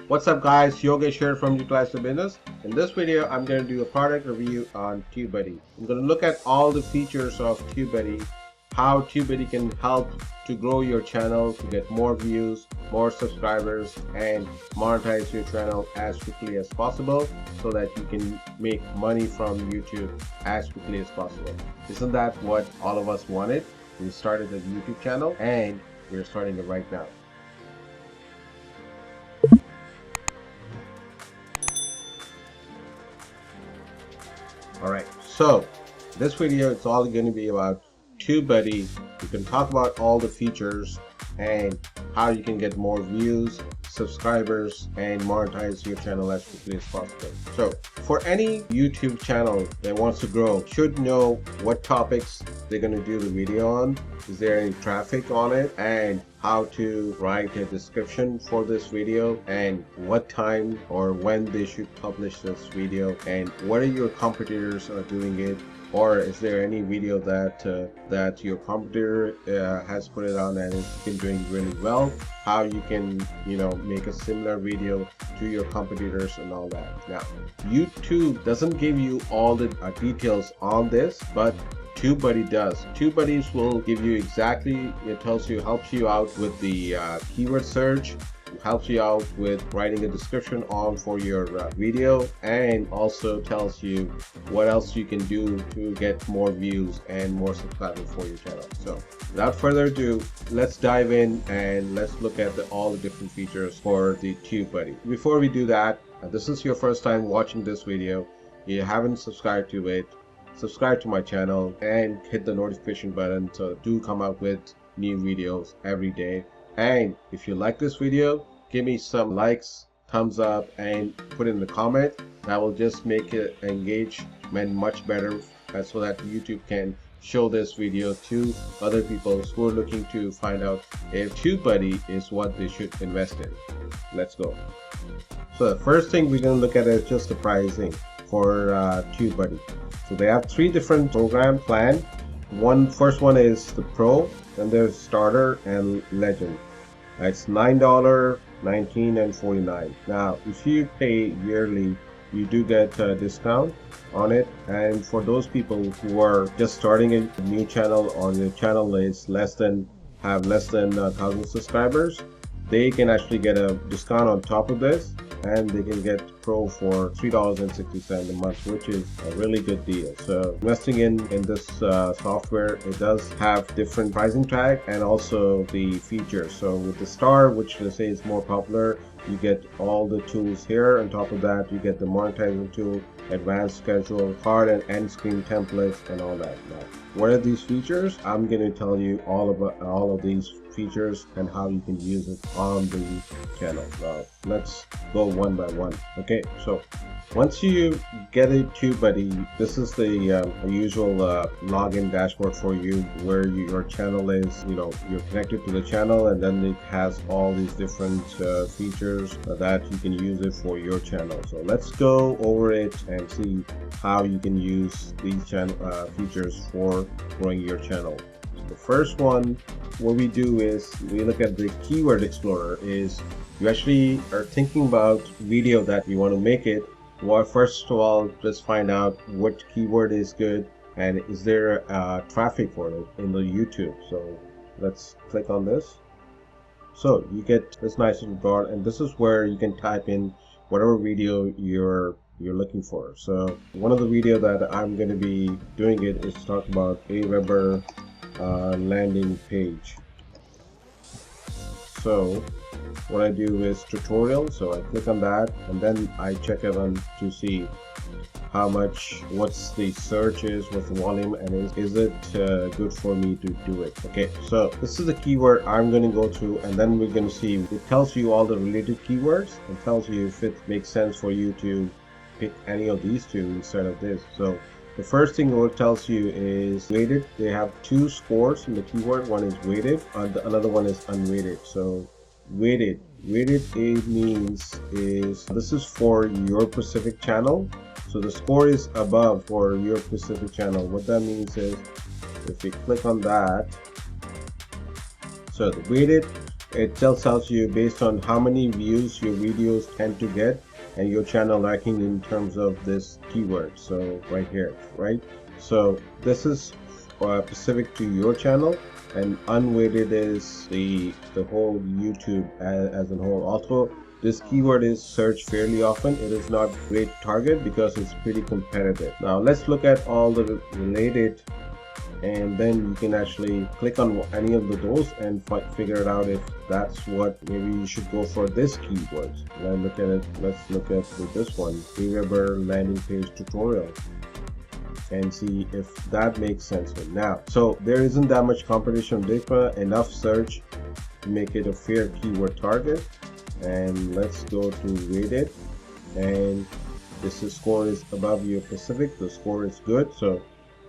What's up guys, Yogesh here from Utilize the Business. In this video, I'm going to do a product review on Tubebuddy. I'm going to look at all the features of Tubebuddy, how Tubebuddy can help to grow your channel, to get more views, more subscribers, and monetize your channel as quickly as possible so that you can make money from YouTube as quickly as possible. Isn't that what all of us wanted? We started a YouTube channel and we're starting it right now. Alright, so this video it's all going to be about Tubebuddy. You can talk about all the features and how you can get more views, subscribers, and monetize your channel as quickly as possible. So for any YouTube channel that wants to grow, should know what topics they're going to do the video on, is there any traffic on it, and how to write a description for this video, and what time or when they should publish this video, and what are your competitors are doing it, or is there any video that your competitor has put it on and it's been doing really well, how you can make a similar video to your competitors and all that. Now YouTube doesn't give you all the details on this, but Tubebuddy does. Tubebuddy will give you exactly, it tells you, helps you out with the keyword search, helps you out with writing a description on for your video, and also tells you what else you can do to get more views and more subscribers for your channel. So without further ado, let's dive in and let's look at all the different features for the Tubebuddy. Before we do that, this is your first time watching this video, you haven't subscribed to it, subscribe to my channel and hit the notification button so do come out with new videos every day. And if you like this video, give me some likes, thumbs up, and put in the comment. That will just make it engagement much better so that YouTube can show this video to other people who are looking to find out if Tubebuddy is what they should invest in. Let's go. So the first thing we're going to look at is just the pricing for Tubebuddy. So they have three different program plan. First one is the Pro, then there's Starter and Legend. It's $9, $19, and $49. Now if you pay yearly, you do get a discount on it, and for those people who are just starting a new channel or your channel is less than 1,000 subscribers, they can actually get a discount on top of this, and they can get Pro for $3.60 a month, which is a really good deal. So investing in this software, it does have different pricing tag and also the features. So with the Star, which they say is more popular, you get all the tools here. On top of that, you get the monetizing tool, advanced schedule, card and end screen templates, and all that. Now, what are these features? I'm going to tell you all about all of these features and how you can use it on the channel. Now let's go one by one. Okay, so once you get a Tubebuddy, this is the usual login dashboard for you, where your channel is, you're connected to the channel, and then it has all these different features that you can use it for your channel. So let's go over it and see how you can use these features for growing your channel. The first one, what we do is we look at the keyword explorer. Is you actually are thinking about video that you want to make it. Well, first of all, just find out what keyword is good and is there traffic for it in the YouTube. So let's click on this. So you get this nice little bar, and this is where you can type in whatever video you're looking for. So one of the video that I'm going to be doing it is talk about Aweber landing page. So what I do is tutorial, so I click on that and then I check it on to see how much, what's the search is, what's the volume, and is it good for me to do it. Okay, so this is the keyword I'm going to go through, and then we're going to see, it tells you all the related keywords and tells you if it makes sense for you to pick any of these two instead of this. So the first thing it tells you is weighted. They have two scores in the keyword. One is weighted and another one is unweighted. So weighted means is this is for your specific channel. So the score is above for your specific channel. What that means is if you click on that, so the weighted it just tells you based on how many views your videos tend to get and your channel ranking in terms of this keyword. So right here, right? So this is specific to your channel, and unweighted is the whole YouTube as a whole. Also, this keyword is searched fairly often. It is not great target because it's pretty competitive. Now let's look at all the related, and then you can actually click on any of those and figure it out if that's what maybe you should go for this keyword. Let's look at this one, Aweber landing page tutorial, and see if that makes sense now. So there isn't that much competition, enough search to make it a fair keyword target. And let's go to rate it, and this score is above your Pacific. The score is good, so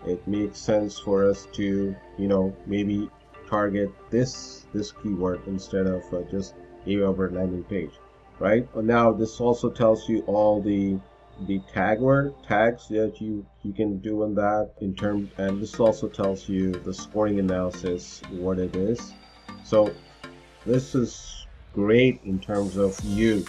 it makes sense for us to, you know, maybe target this keyword instead of just Aweber landing page, right? Now this also tells you all the tags that you can do in that in terms, and this also tells you the scoring analysis, what it is. So this is great in terms of you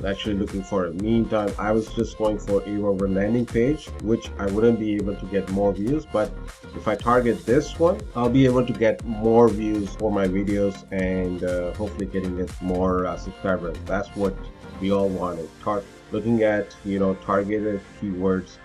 actually looking for it. Meantime, I was just going for Aweber landing page, which I wouldn't be able to get more views, but if I target this one, I'll be able to get more views for my videos and hopefully getting it more subscribers. That's what we all wanted. Looking at, you know, targeted keywords,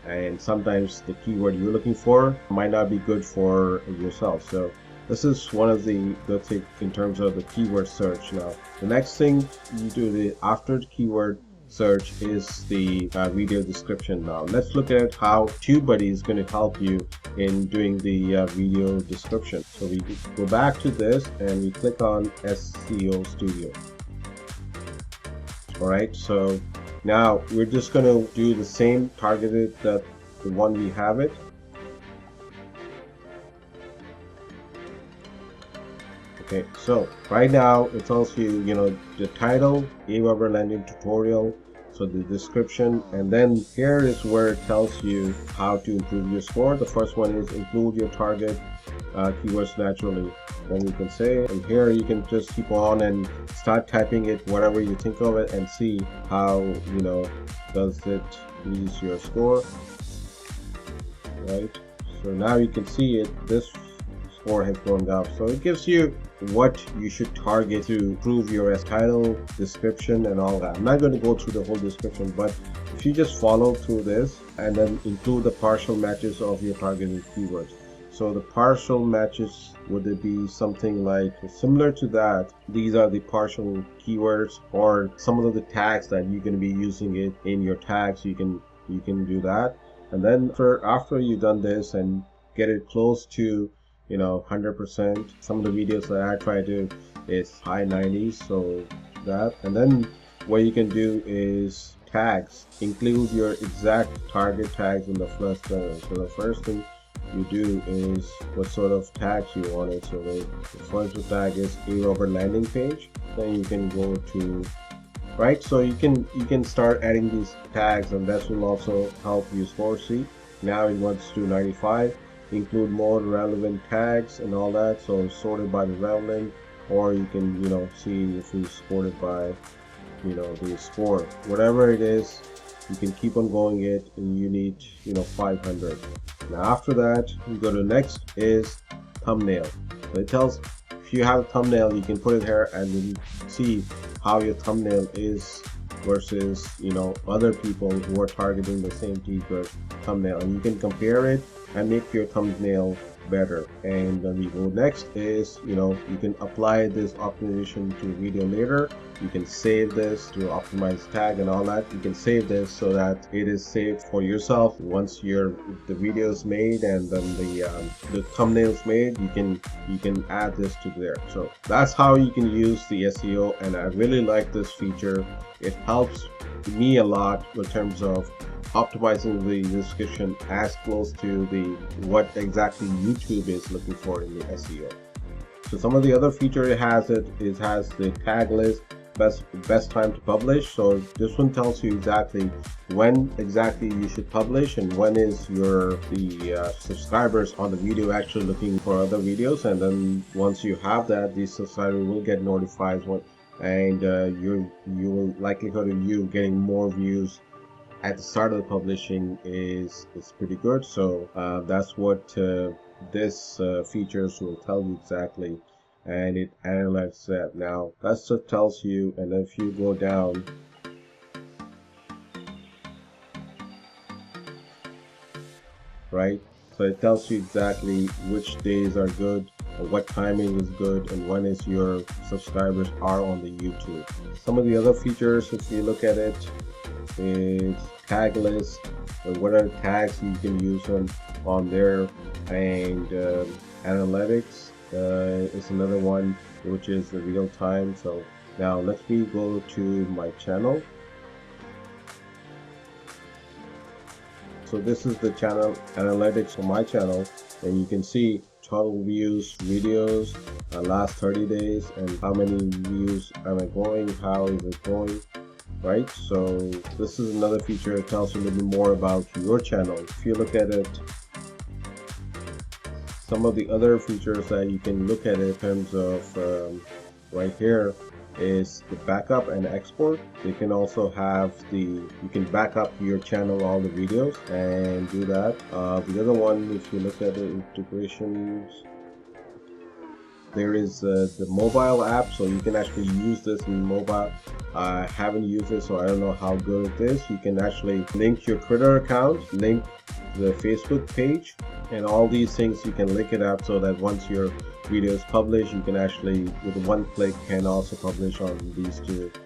and sometimes the keyword you're looking for might not be good for yourself. So this is one of the good things in terms of the keyword search. Now, the next thing you do after the keyword search is the video description. Now, let's look at how Tubebuddy is going to help you in doing the video description. So we go back to this and we click on SEO Studio. All right, so now we're just going to do the same targeted the one we have it. Okay, so right now it tells you, you know, the title, Aweber landing tutorial, so the description, and then here is where it tells you how to improve your score. The first one is include your target keywords naturally. Then you can say, and here you can just keep on and start typing it, whatever you think of it, and see how, you know, does it increase your score, right? So now you can see it, this score has gone up. So it gives you what you should target to improve your title, description, and all that. I'm not going to go through the whole description, but if you just follow through this and then include the partial matches of your targeted keywords. So the partial matches, would it be something like similar to that? These are the partial keywords or some of the tags that you're going to be using it in your tags. You can do that, and then after you've done this and get it close to, you know, 100%. Some of the videos that I try to is high 90s, so that. And then what you can do is tags. Include your exact target tags in the first So the first thing you do is what sort of tags you wanted. So the first tag is Aweber landing page. Then you can go to, right? So you can start adding these tags, and that will also help you score. See, now it wants to 95. Include more relevant tags and all that, so sorted by the relevant, or you can, you know, see if it's sorted by, you know, the score, whatever it is. You can keep on going it, and you need, you know, 500. Now after that, you go to next is thumbnail. So it tells if you have a thumbnail, you can put it here and then see how your thumbnail is versus, you know, other people who are targeting the same keyword thumbnail, and you can compare it and make your thumbnail better. And then we go next is, you know, you can apply this optimization to video later. You can save this to optimize tag and all that. You can save this so that it is saved for yourself. Once the video is made and then the thumbnail is made, you can add this to there. So that's how you can use the SEO, and I really like this feature. It helps me a lot in terms of optimizing the description as close to what exactly YouTube is looking for in the SEO. So some of the other feature it has the tag list, best time to publish. So this one tells you exactly when exactly you should publish, and when is the subscribers on the video actually looking for other videos. And then once you have that, these subscribers will get notified and you will likelihood of you getting more views at the start of the publishing is pretty good. So that's what this features will tell you exactly, and it analyzes that. Now that just tells you, and if you go down, right, so it tells you exactly which days are good, what timing is good, and when is your subscribers are on the YouTube. Some of the other features, if you look at it, is tag list, and what are tags you can use on there, and analytics is another one, which is the real time. So now let me go to my channel. So this is the channel analytics on my channel, and you can see total views, videos, last 30 days, and how many views am I going, how is it going, right? So this is another feature that tells you a little bit more about your channel. If you look at it, some of the other features that you can look at in terms of right here is the backup and export. You can also have you can back up your channel, all the videos, and do that. The other one, if you look at the integrations, there is the mobile app, so you can actually use this in mobile. I haven't used it, so I don't know how good it is. You can actually link your Twitter account, link the Facebook page, and all these things you can link it up so that once your video is published, you can actually with one click can also publish on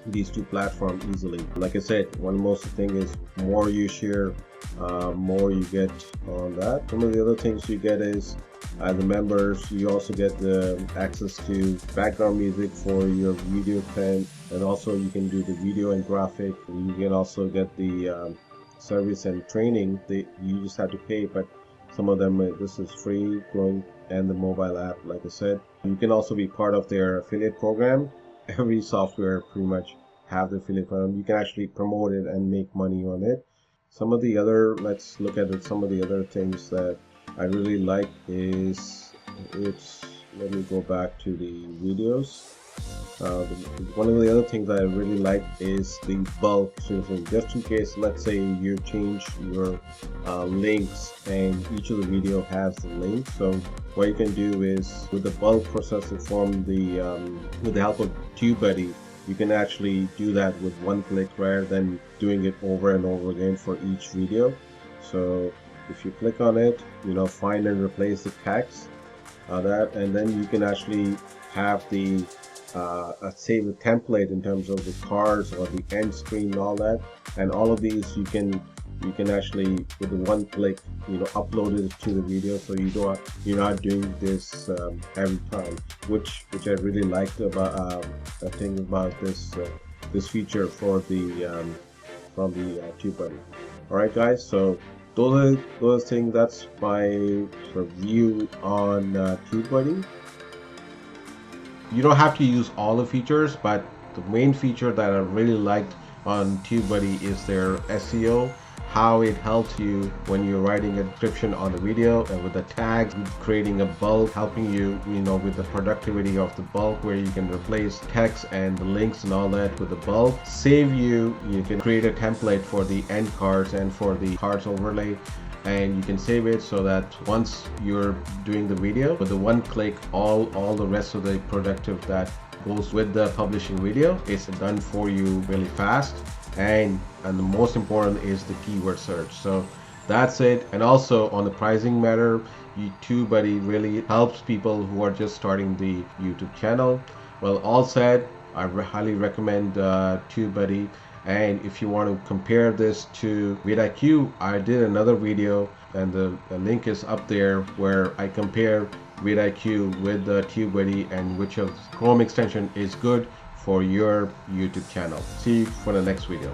these two platforms easily. Like I said, one most thing is more you share, more you get on that. Some of the other things you get is as the members, you also get the access to background music for your video content, and also you can do the video and graphic. You can also get the service and training. You just have to pay, but some of them this is free going, and the mobile app, like I said. You can also be part of their affiliate program. Every software pretty much have the affiliate program. You can actually promote it and make money on it. Some of the other, let's look at it, some of the other things that I really like is let me go back to the videos. One of the other things that I really like is the bulk. So just in case, let's say you change your links and each of the video has the link. So what you can do is with the bulk processor from with the help of Tubebuddy, you can actually do that with one click rather than doing it over and over again for each video. So if you click on it, find and replace the text, and then you can actually have the save a template in terms of the cards or the end screen and all that, and all of these you can actually with the one click upload it to the video, so you're not doing this every time, which I really liked about the thing about this feature for the from the Tubebuddy. All right guys, so those things, that's my review on Tubebuddy. You don't have to use all the features, but the main feature that I really liked on Tubebuddy is their SEO, how it helps you when you're writing a description on the video, and with the tags, creating a bulk, helping you, with the productivity of the bulk, where you can replace text and the links and all that with the bulk. You can create a template for the end cards and for the cards overlay, and you can save it so that once you're doing the video, with the one click, all the rest of the productive that goes with the publishing video is done for you really fast. And the most important is the keyword search. So that's it. And also on the pricing matter, Tubebuddy really helps people who are just starting the YouTube channel. Well, all said, I highly recommend Tubebuddy. And if you want to compare this to vidIQ, I did another video, and the link is up there, where I compare vidIQ with Tubebuddy and which of the Chrome extension is good for your YouTube channel. See you for the next video.